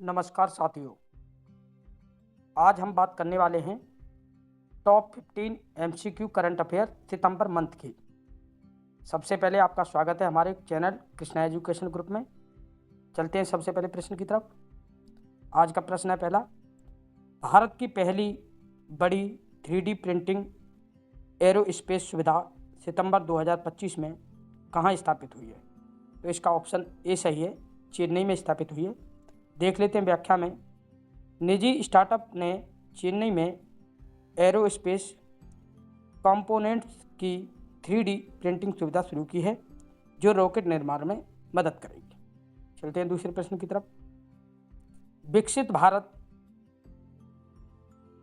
नमस्कार साथियों। आज हम बात करने वाले हैं टॉप 15 एमसीक्यू करंट अफेयर सितंबर मंथ की। सबसे पहले आपका स्वागत है हमारे चैनल कृष्णा एजुकेशन ग्रुप में। चलते हैं सबसे पहले प्रश्न की तरफ। आज का प्रश्न है पहला, भारत की पहली बड़ी 3D प्रिंटिंग एरोस्पेस सुविधा सितंबर 2025 में कहाँ स्थापित हुई है? तो इसका ऑप्शन ए सही है, चेन्नई में स्थापित हुई है। देख लेते हैं व्याख्या में। निजी स्टार्टअप ने चेन्नई में एरोस्पेस कंपोनेंट्स की 3D प्रिंटिंग सुविधा शुरू की है जो रॉकेट निर्माण में मदद करेगी। चलते हैं दूसरे प्रश्न की तरफ। विकसित भारत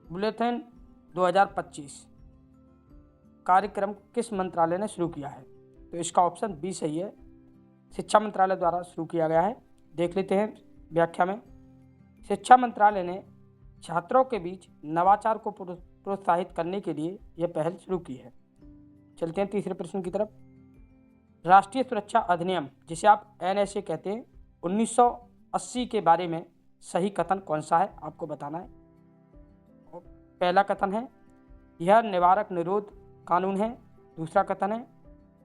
बुलेटिन 2025 कार्यक्रम किस मंत्रालय ने शुरू किया है? तो इसका ऑप्शन बी सही है, शिक्षा मंत्रालय द्वारा शुरू किया गया है। देख लेते हैं व्याख्या में। शिक्षा मंत्रालय ने छात्रों के बीच नवाचार को प्रोत्साहित करने के लिए यह पहल शुरू की है। चलते हैं तीसरे प्रश्न की तरफ। राष्ट्रीय सुरक्षा अधिनियम, जिसे आप NSA कहते हैं, 1980 के बारे में सही कथन कौन सा है? आपको बताना है। पहला कथन है यह निवारक निरोध कानून है। दूसरा कथन है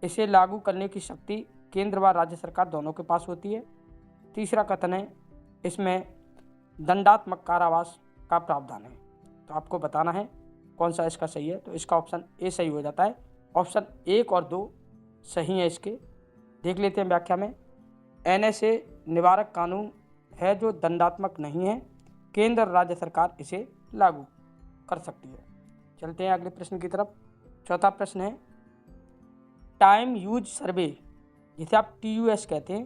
इसे लागू करने की शक्ति केंद्र व राज्य सरकार दोनों के पास होती है। तीसरा कथन है इसमें दंडात्मक कारावास का प्रावधान है। तो आपको बताना है कौन सा इसका सही है। तो इसका ऑप्शन ए सही हो जाता है। ऑप्शन 1 और 2 सही है इसके। देख लेते हैं व्याख्या में। NSA निवारक कानून है जो दंडात्मक नहीं है। केंद्र और राज्य सरकार इसे लागू कर सकती है। चलते हैं अगले प्रश्न की तरफ। चौथा प्रश्न है टाइम यूज सर्वे, जिसे आप TUS कहते हैं,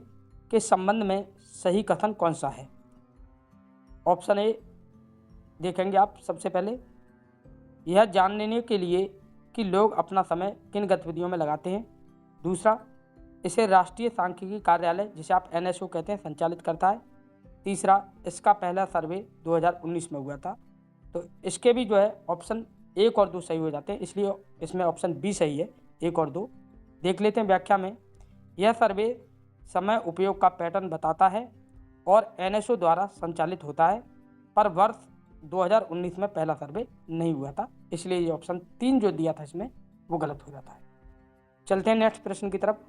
के संबंध में सही कथन कौन सा है? ऑप्शन ए देखेंगे आप। सबसे पहले यह जानने के लिए कि लोग अपना समय किन गतिविधियों में लगाते हैं। दूसरा, इसे राष्ट्रीय सांख्यिकी कार्यालय, जिसे आप NSO कहते हैं, संचालित करता है। तीसरा, इसका पहला सर्वे 2019 में हुआ था। तो इसके भी जो है ऑप्शन 1 और 2 सही हो जाते हैं, इसलिए इसमें ऑप्शन बी सही है, 1 और 2। देख लेते हैं व्याख्या में। यह सर्वे समय उपयोग का पैटर्न बताता है और NSO द्वारा संचालित होता है, पर वर्ष 2019 में पहला सर्वे नहीं हुआ था, इसलिए ये ऑप्शन 3 जो दिया था इसमें वो गलत हो जाता है। चलते हैं नेक्स्ट प्रश्न की तरफ।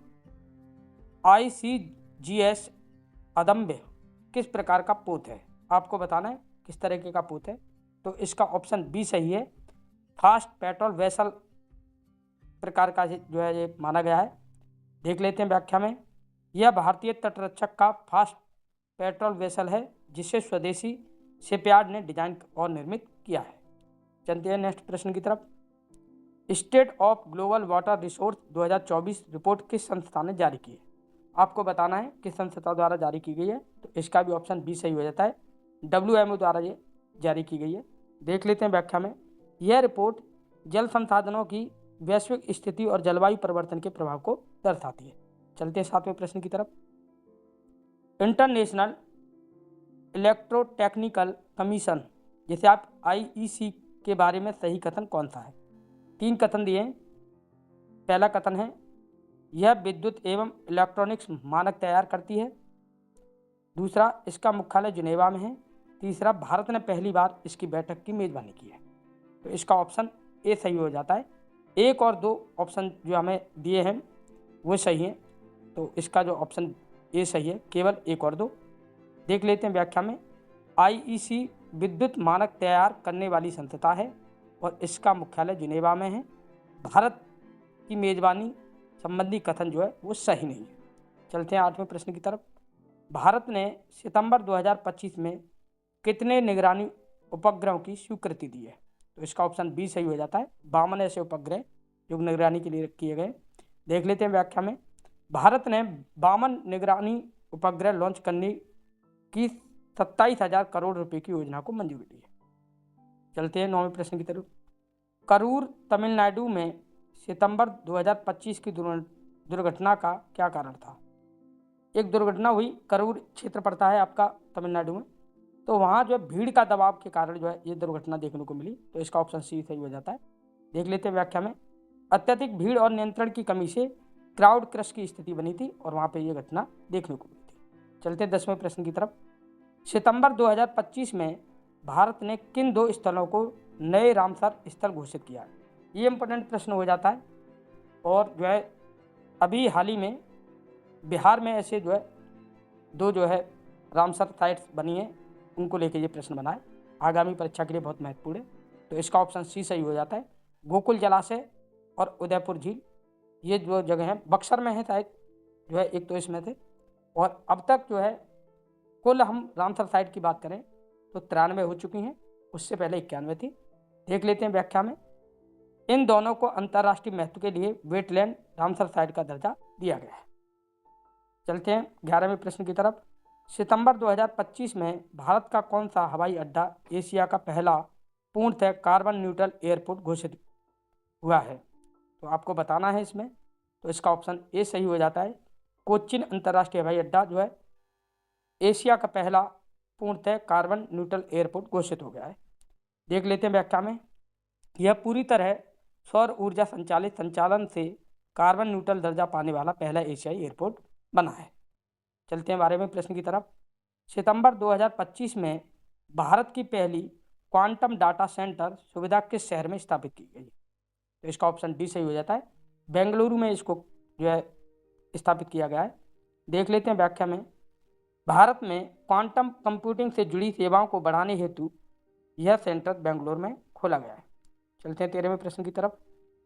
ICGS अदम्य किस प्रकार का पोत है? आपको बताना है किस तरीके का पोत है। तो इसका ऑप्शन बी सही है, फास्ट पेट्रोल वेसल प्रकार का जो है ये माना गया है। देख लेते हैं व्याख्या में। यह भारतीय तटरक्षक का फास्ट पेट्रोल वेसल है जिसे स्वदेशी शिपयार्ड ने डिजाइन और निर्मित किया है। चलते हैं नेक्स्ट प्रश्न की तरफ। State of global water resource 2024 report किस संस्था ने जारी की है? आपको बताना है किस संस्था द्वारा जारी की गई है। तो इसका भी ऑप्शन बी सही हो जाता है, WMO द्वारा ये जारी की गई है। देख लेते हैं व्याख्या में। यह रिपोर्ट जल संसाधनों की वैश्विक स्थिति और जलवायु परिवर्तन के प्रभाव को दर्शाती है। चलते हैं 7वें प्रश्न की तरफ। इंटरनेशनल इलेक्ट्रोटेक्निकल कमीशन, जिसे आप IEC के बारे में सही कथन कौन सा है? 3 कथन दिए हैं। पहला कथन है यह विद्युत एवं इलेक्ट्रॉनिक्स मानक तैयार करती है। दूसरा, इसका मुख्यालय जिनेवा में है। तीसरा, भारत ने पहली बार इसकी बैठक की मेजबानी की है। तो इसका ऑप्शन ए सही हो जाता है। 1 और 2 ऑप्शन जो हमें दिए हैं वो सही हैं, तो इसका जो ऑप्शन ए सही है, केवल 1 और 2। देख लेते हैं व्याख्या में। IEC विद्युत मानक तैयार करने वाली संस्था है और इसका मुख्यालय जिनेवा में है। भारत की मेजबानी संबंधी कथन जो है वो सही नहीं है। चलते हैं 8वें प्रश्न की तरफ। भारत ने सितंबर 2025 में कितने निगरानी उपग्रहों की स्वीकृति दी है? तो इसका ऑप्शन बी सही हो जाता है, 52 ऐसे उपग्रह जो निगरानी के लिए किए गए। देख लेते हैं व्याख्या में। भारत ने 52 निगरानी उपग्रह लॉन्च करने की 27,000 करोड़ रुपए की योजना को मंजूरी दी है। चलते हैं 9वें प्रश्न की तरफ। करूर तमिलनाडु में सितंबर 2025 की दुर्घटना का क्या कारण था? एक दुर्घटना हुई, करूर क्षेत्र पड़ता है आपका तमिलनाडु में, तो वहाँ जो है भीड़ का दबाव के कारण जो है ये दुर्घटना देखने को मिली। तो इसका ऑप्शन सी सही हो जाता है। देख लेते हैं व्याख्या में। अत्यधिक भीड़ और नियंत्रण की कमी से क्राउड क्रश की स्थिति बनी थी और वहाँ पे ये घटना देखने को मिली थी। चलते 10वें प्रश्न की तरफ। सितंबर 2025 में भारत ने किन 2 स्थलों को नए रामसर स्थल घोषित किया है? ये इंपॉर्टेंट प्रश्न हो जाता है। और जो है अभी हाल ही में बिहार में ऐसे जो है 2 जो है रामसर साइट्स बनी है, उनको लेके ये प्रश्न बना है। आगामी परीक्षा के लिए बहुत महत्वपूर्ण है। तो इसका ऑप्शन सी सही हो जाता है। गोकुल जलाशय और उदयपुर झील, ये जो जगह है बक्सर में है शायद, जो है एक तो इसमें थे। और अब तक जो है कुल हम रामसर साइट की बात करें तो 93 हो चुकी हैं, उससे पहले 91 थी। देख लेते हैं व्याख्या में। इन दोनों को अंतर्राष्ट्रीय महत्व के लिए वेटलैंड रामसर साइट का दर्जा दिया गया है। चलते हैं 11वें प्रश्न की तरफ। सितंबर 2025 में भारत का कौन सा हवाई अड्डा एशिया का पहला पूर्णतः कार्बन न्यूट्रल एयरपोर्ट घोषित हुआ है? तो आपको बताना है इसमें। तो इसका ऑप्शन ए सही हो जाता है। कोच्चिन अंतर्राष्ट्रीय हवाई अड्डा जो है एशिया का पहला पूर्णतः कार्बन न्यूट्रल एयरपोर्ट घोषित हो गया है। देख लेते हैं व्याख्या में। यह पूरी तरह सौर ऊर्जा संचालित संचालन से कार्बन न्यूट्रल दर्जा पाने वाला पहला एशियाई एयरपोर्ट बना है। चलते हैं 12वें प्रश्न की तरफ। सितंबर 2025 में भारत की पहली क्वांटम डाटा सेंटर सुविधा किस शहर में स्थापित की गई? तो इसका ऑप्शन डी सही हो जाता है। बेंगलुरु में इसको जो है स्थापित किया गया है। देख लेते हैं व्याख्या में। भारत में क्वांटम कंप्यूटिंग से जुड़ी सेवाओं को बढ़ाने हेतु यह सेंटर बेंगलुरु में खोला गया है। चलते हैं 13वें प्रश्न की तरफ।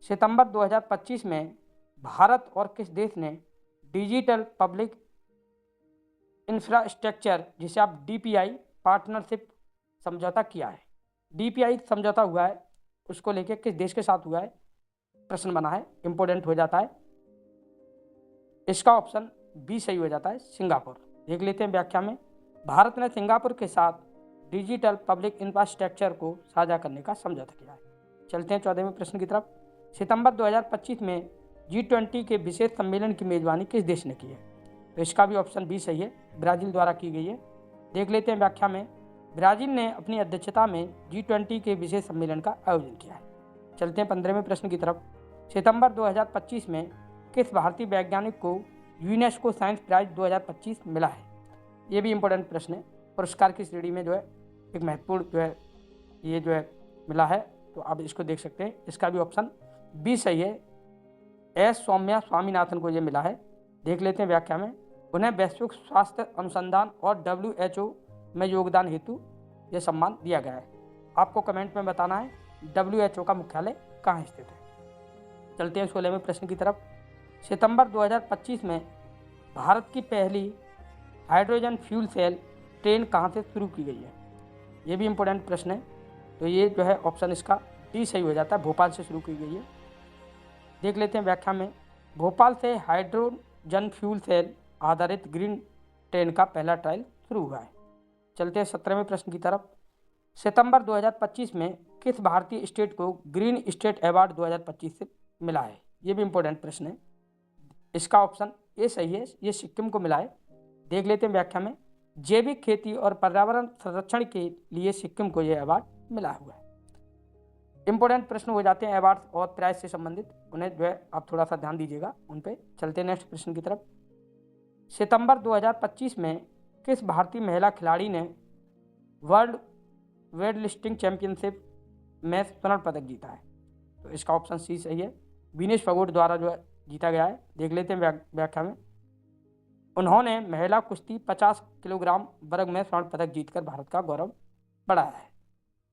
सितंबर 2025 में भारत और किस देश ने डिजिटल पब्लिक इंफ्रास्ट्रक्चर, जिसे आप डीपीआई पार्टनरशिप समझौता किया है? डीपीआई समझौता हुआ है, उसको लेके किस देश के साथ हुआ है प्रश्न बना है, इंपॉर्टेंट हो जाता है। इसका ऑप्शन बी सही हो जाता है, सिंगापुर। देख लेते हैं व्याख्या में। भारत ने सिंगापुर के साथ डिजिटल पब्लिक इंफ्रास्ट्रक्चर को साझा करने का समझौता किया है। चलते हैं 14वें प्रश्न की तरफ। सितंबर 2025 में G20 के विशेष सम्मेलन की मेजबानी किस देश ने की है? तो इसका भी ऑप्शन बी सही है, ब्राज़ील द्वारा की गई है। देख लेते हैं व्याख्या में। ब्राज़ील ने अपनी अध्यक्षता में G20 के विशेष सम्मेलन का आयोजन किया है। चलते हैं 15वें प्रश्न की तरफ। सितंबर 2025 में किस भारतीय वैज्ञानिक को यूनेस्को साइंस प्राइज 2025 मिला है? ये भी इंपॉर्टेंट प्रश्न है। पुरस्कार की श्रेणी में जो है एक महत्वपूर्ण जो है ये जो है मिला है, तो आप इसको देख सकते हैं। इसका भी ऑप्शन बी सही है, एस सौम्या स्वामीनाथन को ये मिला है। देख लेते हैं व्याख्या में। उन्हें वैश्विक स्वास्थ्य अनुसंधान और WHO में योगदान हेतु यह सम्मान दिया गया है। आपको कमेंट में बताना है WHO का मुख्यालय कहाँ स्थित है। चलते हैं 16वें प्रश्न की तरफ। सितंबर 2025 में भारत की पहली हाइड्रोजन फ्यूल सेल ट्रेन कहाँ से शुरू की गई है? ये भी इंपॉर्टेंट प्रश्न है। तो ये जो है ऑप्शन इसका डी सही हो जाता है, भोपाल से शुरू की गई है। देख लेते हैं व्याख्या में। भोपाल से हाइड्रोजन फ्यूल सेल आधारित ग्रीन ट्रेन का पहला ट्रायल शुरू हुआ है। चलते हैं 17वें प्रश्न की तरफ। सितंबर 2025 में किस भारतीय स्टेट को ग्रीन स्टेट अवार्ड 2025 से मिला है? ये भी इंपॉर्टेंट प्रश्न है। इसका ऑप्शन ए सही है, ये सिक्किम को मिला है। देख लेते हैं व्याख्या में। जैविक खेती और पर्यावरण संरक्षण के लिए सिक्किम को यह अवार्ड मिला हुआ है। इंपॉर्टेंट प्रश्न हो जाते हैं अवार्ड और प्राइज से संबंधित, उन्हें जो है आप थोड़ा सा ध्यान दीजिएगा उन पे। चलते हैं नेक्स्ट प्रश्न की तरफ। सितंबर 2025 में किस भारतीय महिला खिलाड़ी ने वर्ल्ड वेटलिफ्टिंग चैंपियनशिप में स्वर्ण पदक जीता है? तो इसका ऑप्शन सी सही है, विनेश फोगाट द्वारा जो है जीता गया है। देख लेते हैं व्याख्या में। उन्होंने महिला कुश्ती 50 किलोग्राम वर्ग में स्वर्ण पदक जीतकर भारत का गौरव बढ़ाया है।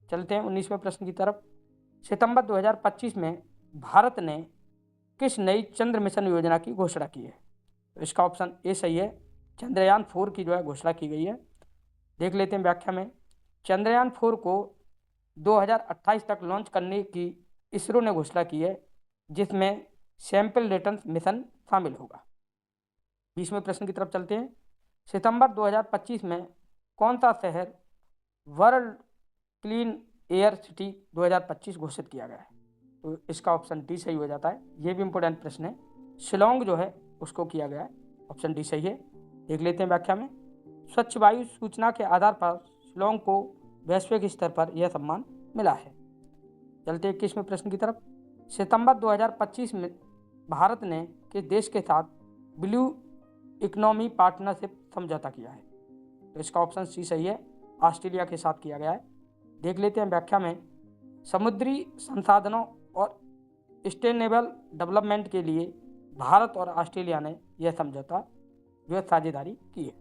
चलते हैं 19वें प्रश्न की तरफ। सितंबर 2025 में भारत ने किस नई चंद्र मिशन योजना की घोषणा की है? तो इसका ऑप्शन ए सही है, चंद्रयान 4 की जो है घोषणा की गई है। देख लेते हैं व्याख्या में। चंद्रयान 4 को 2028 तक लॉन्च करने की इसरो ने घोषणा की है, जिसमें सैंपल रिटर्न मिशन शामिल होगा। 20वें प्रश्न की तरफ चलते हैं। सितंबर 2025 में कौन सा शहर वर्ल्ड क्लीन एयर सिटी 2025 घोषित किया गया है? तो इसका ऑप्शन डी सही हो जाता है। ये भी इंपॉर्टेंट प्रश्न है। शिलोंग जो है उसको किया गया है, ऑप्शन डी सही है। देख लेते हैं व्याख्या में। स्वच्छ वायु सूचना के आधार पर शिलोंग को वैश्विक स्तर पर यह सम्मान मिला है। चलते हैं 21वें प्रश्न की तरफ। सितंबर 2025 में भारत ने किस देश के साथ ब्लू इकोनॉमी पार्टनरशिप समझौता किया है? तो इसका ऑप्शन सी सही है, ऑस्ट्रेलिया के साथ किया गया है। देख लेते हैं व्याख्या में, समुद्री संसाधनों और सस्टेनेबल डेवलपमेंट के लिए भारत और ऑस्ट्रेलिया ने यह समझौता जो है साझेदारी की है।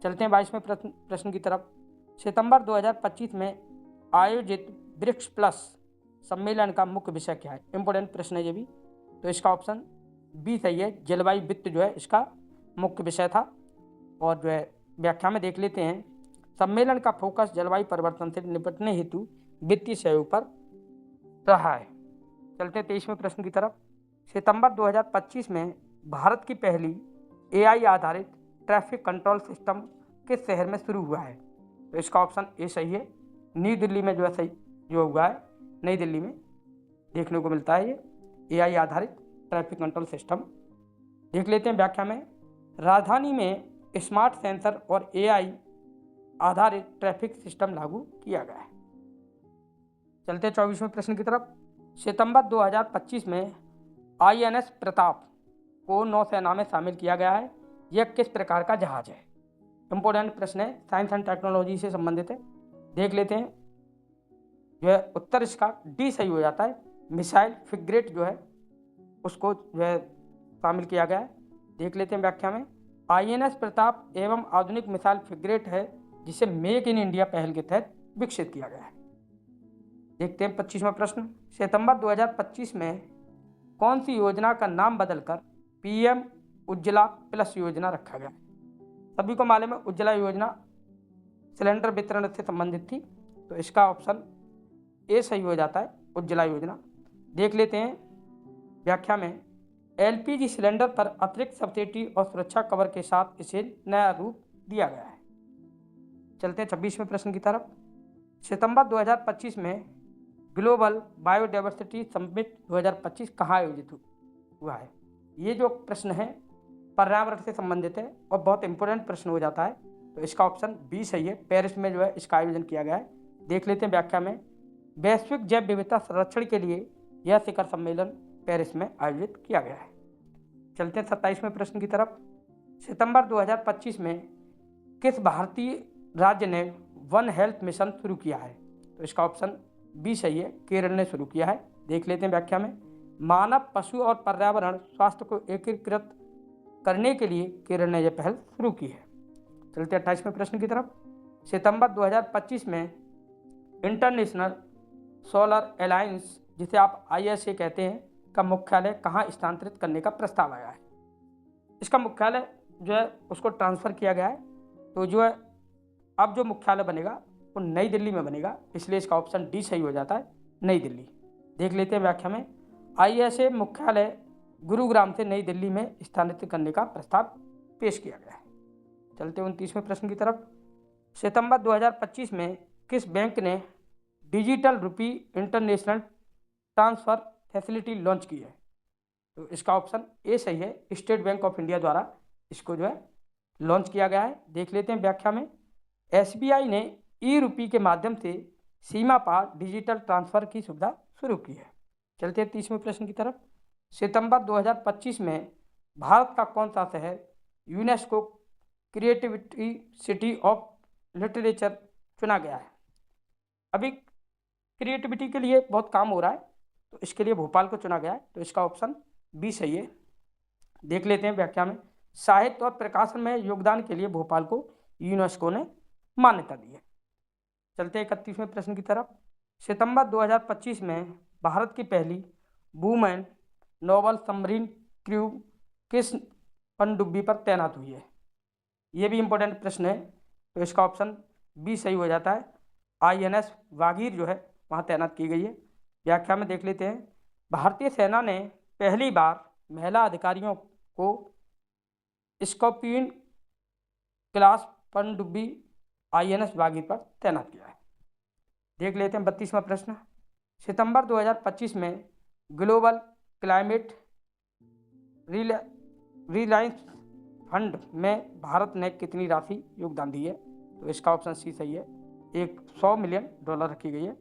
चलते हैं 22वें प्रश्न की तरफ। सितंबर 2025 में आयोजित ब्रिक्स प्लस सम्मेलन का मुख्य विषय क्या है? इंपॉर्टेंट प्रश्न है ये भी। तो इसका ऑप्शन बी सही है, जलवायु वित्त जो है इसका मुख्य विषय था। और जो है व्याख्या में देख लेते हैं, सम्मेलन का फोकस जलवायु परिवर्तन से निपटने हेतु वित्तीय सहयोग पर रहा है। चलते हैं 23वें प्रश्न की तरफ। सितंबर 2025 में भारत की पहली AI आधारित ट्रैफिक कंट्रोल सिस्टम किस शहर में शुरू हुआ है? तो इसका ऑप्शन ए सही है, नई दिल्ली में जो है सही जो हुआ है, नई दिल्ली में देखने को मिलता है ये AI आधारित ट्रैफिक कंट्रोल सिस्टम। देख लेते हैं व्याख्या में, राजधानी में स्मार्ट सेंसर और AI आधारित ट्रैफिक सिस्टम लागू किया गया है। चलते हैं 24वें प्रश्न की तरफ। सितंबर 2025 में INS प्रताप को नौसेना में शामिल किया गया है। यह किस प्रकार का जहाज है? इंपॉर्टेंट प्रश्न है, साइंस एंड टेक्नोलॉजी से संबंधित है। देख लेते हैं, जो है उत्तर इसका डी सही हो जाता है, मिसाइल फ्रिगेट जो है उसको जो है शामिल किया गया है। देख लेते हैं व्याख्या में, INS प्रताप एवं आधुनिक मिसाइल फ्रिगेट है जिसे मेक इन इंडिया पहल के तहत विकसित किया गया है। देखते हैं 25वां प्रश्न। सितंबर 2025 में कौन सी योजना का नाम बदलकर PM उज्ज्वला प्लस योजना रखा गया? सभी को मालूम है उज्ज्वला योजना सिलेंडर वितरण से संबंधित थी, तो इसका ऑप्शन ए सही हो जाता है, उज्ज्वला योजना। देख लेते हैं व्याख्या में, LPG सिलेंडर पर अतिरिक्त सब्सिडी और सुरक्षा कवर के साथ इसे नया रूप दिया गया है। चलते हैं 26वें प्रश्न की तरफ। सितंबर 2025 में ग्लोबल बायोडाइवर्सिटी समिट 2025 कहाँ आयोजित हुआ है? ये जो प्रश्न है पर्यावरण से संबंधित है और बहुत इंपॉर्टेंट प्रश्न हो जाता है, तो इसका ऑप्शन बी सही है, पेरिस में जो है इसका आयोजन किया गया है। देख लेते हैं व्याख्या में, वैश्विक जैव विविधता संरक्षण के लिए यह शिखर सम्मेलन पेरिस में आयोजित किया गया है। चलते हैं 27वें प्रश्न की तरफ। सितंबर 2025 में किस भारतीय राज्य ने वन हेल्थ मिशन शुरू किया है? तो इसका ऑप्शन बी सही है, केरल ने शुरू किया है। देख लेते हैं व्याख्या में, मानव पशु और पर्यावरण स्वास्थ्य को एकीकृत करने के लिए केरल ने यह पहल शुरू की है। चलते हैं 28वें प्रश्न की तरफ। सितंबर 2025 में इंटरनेशनल सोलर अलायंस, जिसे आप ISA कहते हैं, का मुख्यालय कहाँ स्थानांतरित करने का प्रस्ताव आया है? इसका मुख्यालय जो है उसको ट्रांसफ़र किया गया है, तो जो है अब जो मुख्यालय बनेगा वो नई दिल्ली में बनेगा, इसलिए इसका ऑप्शन डी सही हो जाता है, नई दिल्ली। देख लेते हैं व्याख्या में, ISA मुख्यालय गुरुग्राम से नई दिल्ली में स्थानांतरित करने का प्रस्ताव पेश किया गया है। चलते 29वें प्रश्न की तरफ। सितंबर 2025 में किस बैंक ने digital rupee international transfer facility launch की है? तो इसका ऑप्शन ए सही है, स्टेट बैंक ऑफ इंडिया द्वारा इसको जो है लॉन्च किया गया है। देख लेते हैं व्याख्या में, SBI ने ई-रुपी के माध्यम से सीमा पार डिजिटल ट्रांसफ़र की सुविधा शुरू की है। चलते हैं 30वें प्रश्न की तरफ। सितंबर 2025 में भारत का कौन सा शहर UNESCO creativity city of literature चुना गया है? अभी क्रिएटिविटी के लिए बहुत काम हो रहा है, तो इसके लिए भोपाल को चुना गया है, तो इसका ऑप्शन बी सही है। देख लेते हैं व्याख्या में, साहित्य और प्रकाशन में योगदान के लिए भोपाल को यूनेस्को ने मान्यता दी है। चलते हैं 31वें प्रश्न की तरफ। सितंबर 2025 में भारत की पहली वुमेन नोबल सबमरीन क्रू किस पनडुब्बी पर तैनात हुई है? ये भी इम्पोर्टेंट प्रश्न है, तो इसका ऑप्शन बी सही हो जाता है, INS वागीर जो है वहाँ तैनात की गई है। व्याख्या में देख लेते हैं, भारतीय सेना ने पहली बार महिला अधिकारियों को स्कॉर्पियन क्लास पनडुब्बी INS वागीर पर तैनात किया है। देख लेते हैं 32वां प्रश्न। सितंबर 2025 में ग्लोबल क्लाइमेट रिलायंस फंड में भारत ने कितनी राशि योगदान दी है? तो इसका ऑप्शन सी सही है, $100 मिलियन रखी गई है।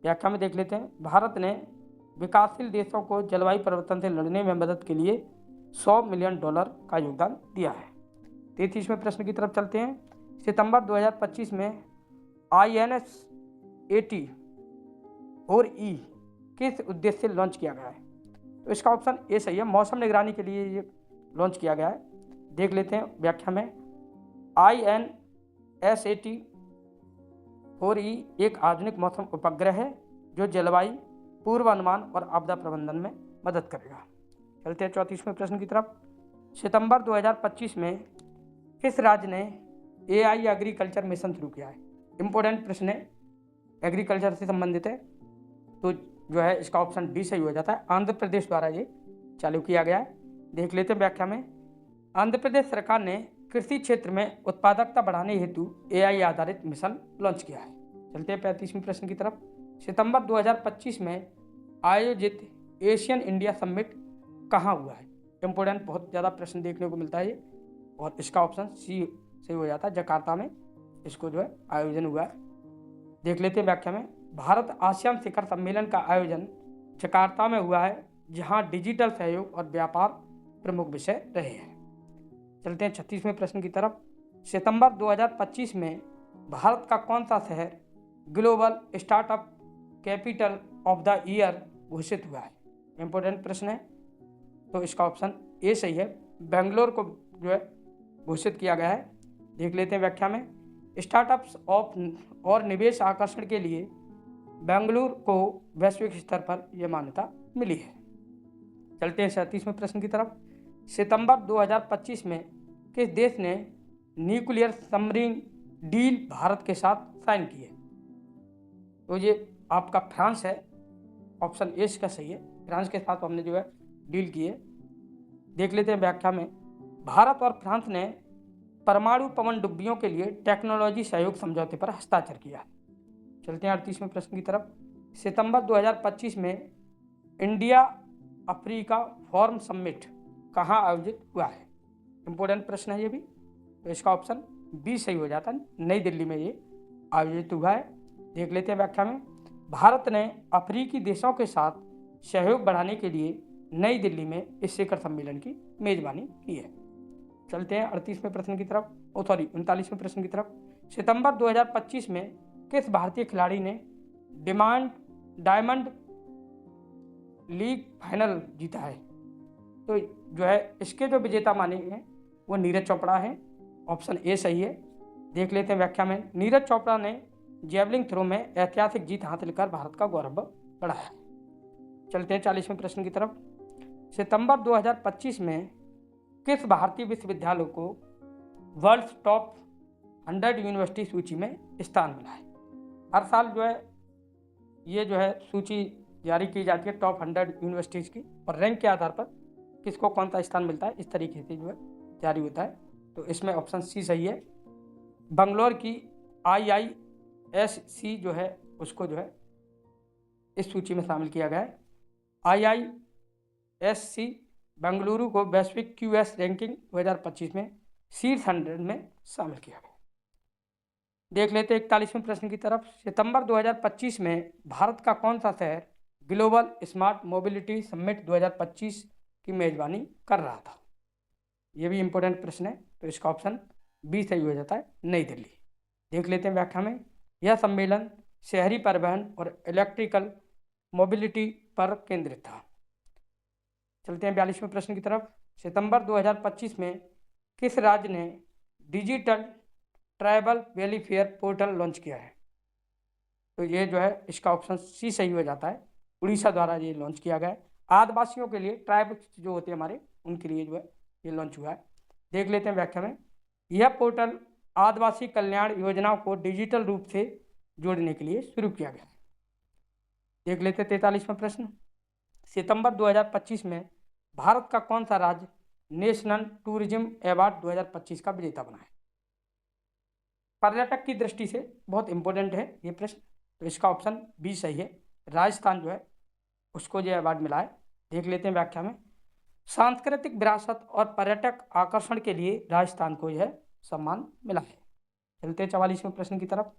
व्याख्या में देख लेते हैं, भारत ने विकासशील देशों को जलवायु परिवर्तन से लड़ने में मदद के लिए $100 मिलियन का योगदान दिया है। 33वें प्रश्न की तरफ चलते हैं। भारत की पहली महिला प्रधानमंत्री कौन बनी? तो इसका ऑप्शन डी सही हो जाता है, इंदिरा गांधी। देख लेते हैं व्याख्या में, भारत ने सितंबर 2025 में INS-80 और ई किस उद्देश्य से लॉन्च किया गया है? तो इसका ऑप्शन ए सही है, मौसम निगरानी के लिए ये लॉन्च किया गया है। देख लेते हैं व्याख्या में। INS-80 और ई एक आधुनिक मौसम उपग्रह है जो जलवायु पूर्वानुमान और आपदा प्रबंधन में मदद करेगा। चलते हैं 34वें प्रश्न की तरफ। सितंबर 2025 में किस राज्य ने AI एग्रीकल्चर मिशन शुरू किया है? इंपॉर्टेंट प्रश्न है, एग्रीकल्चर से संबंधित है, तो जो है इसका ऑप्शन डी सही हो जाता है। आंध्र प्रदेश द्वारा ये चालू किया गया है। देख लेते हैं व्याख्या में। आंध्र प्रदेश सरकार ने कृषि क्षेत्र में उत्पादकता बढ़ाने हेतु AI आधारित मिशन लॉन्च किया है। चलते हैं 35वें प्रश्न की तरफ। सितंबर 2025 में आयोजित एशियन इंडिया समिट कहाँ हुआ है? इंपॉर्टेंट बहुत ज़्यादा प्रश्न देखने को मिलता है ये, और इसका ऑप्शन सी सही हो जाता है। जकार्ता में इसको जो है आयोजन हुआ है। देख लेते हैं व्याख्या में। भारत आसियान शिखर सम्मेलन का आयोजन जकार्ता में हुआ है, जहां डिजिटल सहयोग और व्यापार प्रमुख विषय रहे हैं। चलते हैं 36वें प्रश्न की तरफ। सितंबर 2025 में भारत का कौन सा शहर global startup capital of the year घोषित हुआ है? इंपॉर्टेंट प्रश्न है, तो इसका ऑप्शन ए सही है। बेंगलोर को जो है घोषित किया गया है। देख लेते हैं व्याख्या में। स्टार्टअप्स और निवेश आकर्षण के लिए बेंगलुरु को वैश्विक स्तर पर यह मान्यता मिली है। चलते हैं 37वें प्रश्न की तरफ। सितंबर 2025 में किस देश ने न्यूक्लियर सबमरीन डील भारत के साथ साइन की है? तो ये आपका फ्रांस है। ऑप्शन ए इसका सही है, फ्रांस के साथ हमने जो है डील की है। देख लेते हैं व्याख्या में। भारत और फ्रांस ने परमाणु पनडुब्बियों के लिए टेक्नोलॉजी सहयोग समझौते पर हस्ताक्षर किया। चलते हैं 38वें प्रश्न की तरफ। सितंबर 2025 में इंडिया अफ्रीका फॉरम समिट कहाँ आयोजित हुआ है? इंपॉर्टेंट प्रश्न है ये भी, तो इसका ऑप्शन बी सही हो जाता है। नई दिल्ली में ये आयोजित हुआ है। देख लेते हैं व्याख्या में। भारत ने अफ्रीकी देशों के साथ सहयोग बढ़ाने के लिए नई दिल्ली में इस शिखर सम्मेलन की मेजबानी की है। चलते हैं 38वें प्रश्न की तरफ, 39वें प्रश्न की तरफ। सितंबर 2025 में किस भारतीय खिलाड़ी ने डायमंड लीग फाइनल जीता है? तो जो है इसके जो विजेता माने हैं वो नीरज चोपड़ा है। ऑप्शन ए सही है। देख लेते हैं व्याख्या में। नीरज चोपड़ा ने जेवलिन थ्रो में ऐतिहासिक जीत हासिल कर भारत का गौरव बढ़ाया। चलते हैं 40वें प्रश्न की तरफ। सितंबर 2025 में किस भारतीय विश्वविद्यालय को वर्ल्ड टॉप 100 यूनिवर्सिटी सूची में स्थान मिला है? हर साल जो है ये जो है सूची जारी की जाती है टॉप 100 यूनिवर्सिटीज़ की, और रैंक के आधार पर किसको कौन सा स्थान मिलता है इस तरीके से जो है जारी होता है। तो इसमें ऑप्शन सी सही है। बंगलोर की IISc जो है उसको जो है इस सूची में शामिल किया गया है। IISc बेंगलुरु को वैश्विक QS रैंकिंग 2025 में शीर्ष 100 में शामिल किया गया। देख लेते हैं 41वें प्रश्न की तरफ। सितंबर 2025 में भारत का कौन सा शहर ग्लोबल स्मार्ट मोबिलिटी समिट 2025 की मेजबानी कर रहा था? ये भी इंपॉर्टेंट प्रश्न है, तो इसका ऑप्शन बी सही हो जाता है, नई दिल्ली। देख लेते हैं व्याख्या में। यह सम्मेलन शहरी परिवहन और इलेक्ट्रिकल मोबिलिटी पर केंद्रित था। चलते हैं 42वें प्रश्न की तरफ। सितंबर 2025 में किस राज्य ने digital tribal welfare portal launch किया है? तो ये जो है इसका ऑप्शन सी सही हो जाता है। उड़ीसा द्वारा ये लॉन्च किया गया है। आदिवासियों के लिए, ट्राइब जो होते हैं हमारे, उनके लिए जो है ये लॉन्च हुआ है। देख लेते हैं व्याख्या में। यह पोर्टल आदिवासी कल्याण योजनाओं को डिजिटल रूप से जोड़ने के लिए शुरू किया गया है। देख लेते हैं 43वां प्रश्न। सितंबर 2025 में भारत का कौन सा राज्य नेशनल टूरिज्म अवार्ड 2025 का विजेता बना है? पर्यटक की दृष्टि से बहुत इंपॉर्टेंट है ये प्रश्न, तो इसका ऑप्शन बी सही है। राजस्थान जो है उसको ये अवार्ड मिला है। देख लेते हैं व्याख्या में। सांस्कृतिक विरासत और पर्यटक आकर्षण के लिए राजस्थान को यह सम्मान मिला है। चलते हैं 44वें प्रश्न की तरफ।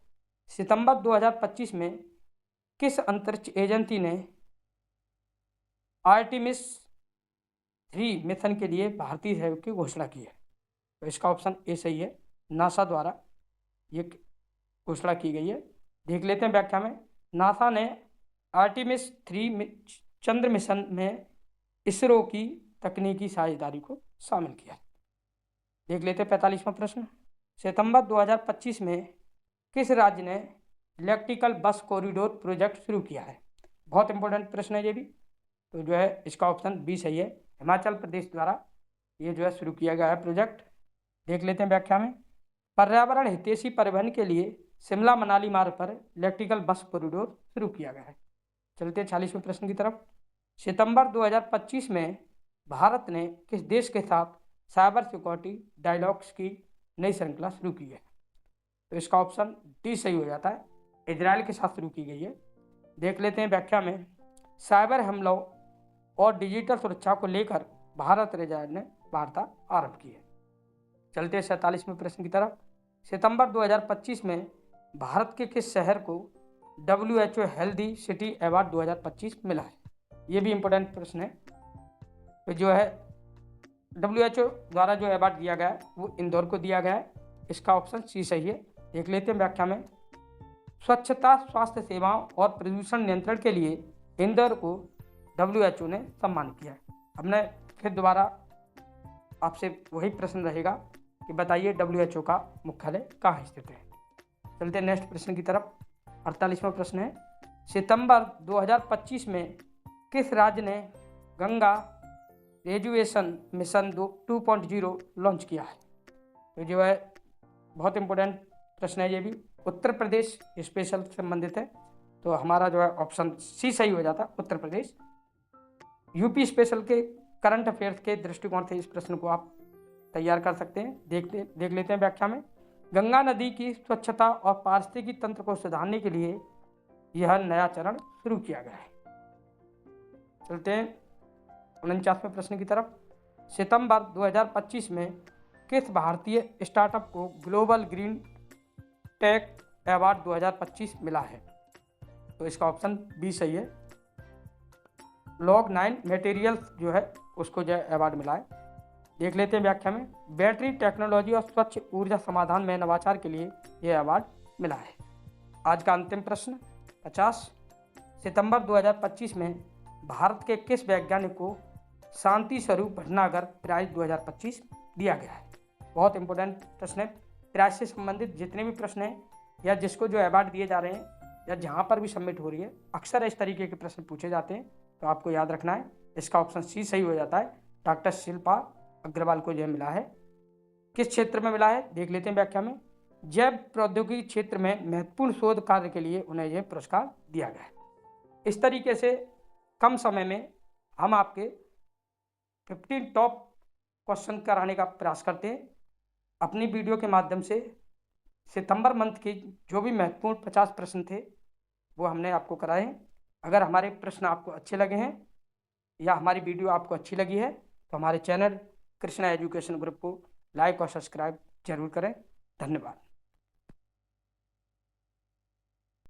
सितंबर 2025 में किस अंतरिक्ष एजेंसी ने आर्टेमिस 3 मिशन के लिए भारतीय सहयोग की घोषणा की है? तो इसका ऑप्शन ए सही है। नासा द्वारा ये घोषणा की गई है। देख लेते हैं व्याख्या में। नासा ने आर्टिमिस 3 चंद्र मिशन में इसरो की तकनीकी साझेदारी को शामिल किया। देख लेते हैं 45वां प्रश्न। सितंबर 2025 में किस राज्य ने इलेक्ट्रिकल बस कॉरिडोर प्रोजेक्ट शुरू किया है? बहुत इंपॉर्टेंट प्रश्न है ये भी। तो जो है इसका ऑप्शन बी सही है। हिमाचल प्रदेश द्वारा ये जो है शुरू किया गया है प्रोजेक्ट। देख लेते हैं व्याख्या में। पर्यावरण हितैषी परिवहन के लिए शिमला मनाली मार्ग पर इलेक्ट्रिकल बस कॉरिडोर शुरू किया गया है। चलते हैं 46वें प्रश्न की तरफ। सितंबर 2025 में भारत ने किस देश के साथ साइबर सिक्योरिटी डायलॉग्स की नई श्रृंखला शुरू की है? तो इसका ऑप्शन डी सही हो जाता है। इजराइल के साथ शुरू की गई है। देख लेते हैं व्याख्या में। साइबर हमलों और डिजिटल सुरक्षा को लेकर भारत और इजराइल ने वार्ता आरंभ की है। चलते हैं 47वें प्रश्न की तरफ। सितंबर 2025 में भारत के किस शहर को WHO हेल्दी सिटी अवार्ड 2025 मिला है? ये भी इम्पोर्टेंट प्रश्न है। तो जो है WHO द्वारा जो अवार्ड दिया गया है वो इंदौर को दिया गया है। इसका ऑप्शन सी सही है। देख लेते हैं व्याख्या में। स्वच्छता, स्वास्थ्य सेवाओं और प्रदूषण नियंत्रण के लिए इंदौर को WHO ने सम्मानित किया है। हमने फिर दोबारा आपसे वही प्रश्न रहेगा कि बताइए WHO का मुख्यालय कहाँ स्थित है। चलते हैं नेक्स्ट प्रश्न की तरफ। 48वां प्रश्न है। सितंबर 2025 में किस राज्य ने गंगा रेजुएशन मिशन 2.0 लॉन्च किया है? तो जो है बहुत इंपॉर्टेंट प्रश्न है ये भी। उत्तर प्रदेश स्पेशल संबंधित है। तो हमारा जो है ऑप्शन सी सही हो जाता है, उत्तर प्रदेश। यूपी स्पेशल के करंट अफेयर्स के दृष्टिकोण से इस प्रश्न को आप तैयार कर सकते हैं। देख लेते हैं व्याख्या में। गंगा नदी की स्वच्छता और पारिस्थितिकी तंत्र को सुधारने के लिए यह नया चरण शुरू किया गया है। चलते हैं 49वें प्रश्न की तरफ। सितंबर 2025 में किस भारतीय स्टार्टअप को ग्लोबल ग्रीन टेक अवार्ड 2025 मिला है? तो इसका ऑप्शन बी सही है। Log9 मटेरियल्स जो है उसको जो अवार्ड मिला है। देख लेते हैं व्याख्या में। बैटरी टेक्नोलॉजी और स्वच्छ ऊर्जा समाधान में नवाचार के लिए यह अवार्ड मिला है। आज का अंतिम प्रश्न 50। सितंबर 2025 में भारत के किस वैज्ञानिक को शांति स्वरूप भटनागर प्राइज 2025 दिया गया है? बहुत इंपॉर्टेंट प्रश्न है। प्राइज से संबंधित जितने भी प्रश्न हैं या जिसको जो अवार्ड दिए जा रहे हैं या जहाँ पर भी सबमिट हो रही है, अक्सर इस तरीके के प्रश्न पूछे जाते हैं। तो आपको याद रखना है। इसका ऑप्शन सी सही हो जाता है। डॉक्टर शिल्पा अग्रवाल को यह मिला है। किस क्षेत्र में मिला है? देख लेते हैं व्याख्या में। जैव प्रौद्योगिकी क्षेत्र में महत्वपूर्ण शोध कार्य के लिए उन्हें यह पुरस्कार दिया गया है। इस तरीके से कम समय में हम आपके 15 टॉप क्वेश्चन कराने का प्रयास करते हैं। अपनी वीडियो के माध्यम से सितंबर मंथ के जो भी महत्वपूर्ण 50 प्रश्न थे वो हमने आपको कराए हैं। अगर हमारे प्रश्न आपको अच्छे लगे हैं या हमारी वीडियो आपको अच्छी लगी है तो हमारे चैनल कृष्णा एजुकेशन ग्रुप को लाइक और सब्सक्राइब जरूर करें। धन्यवाद।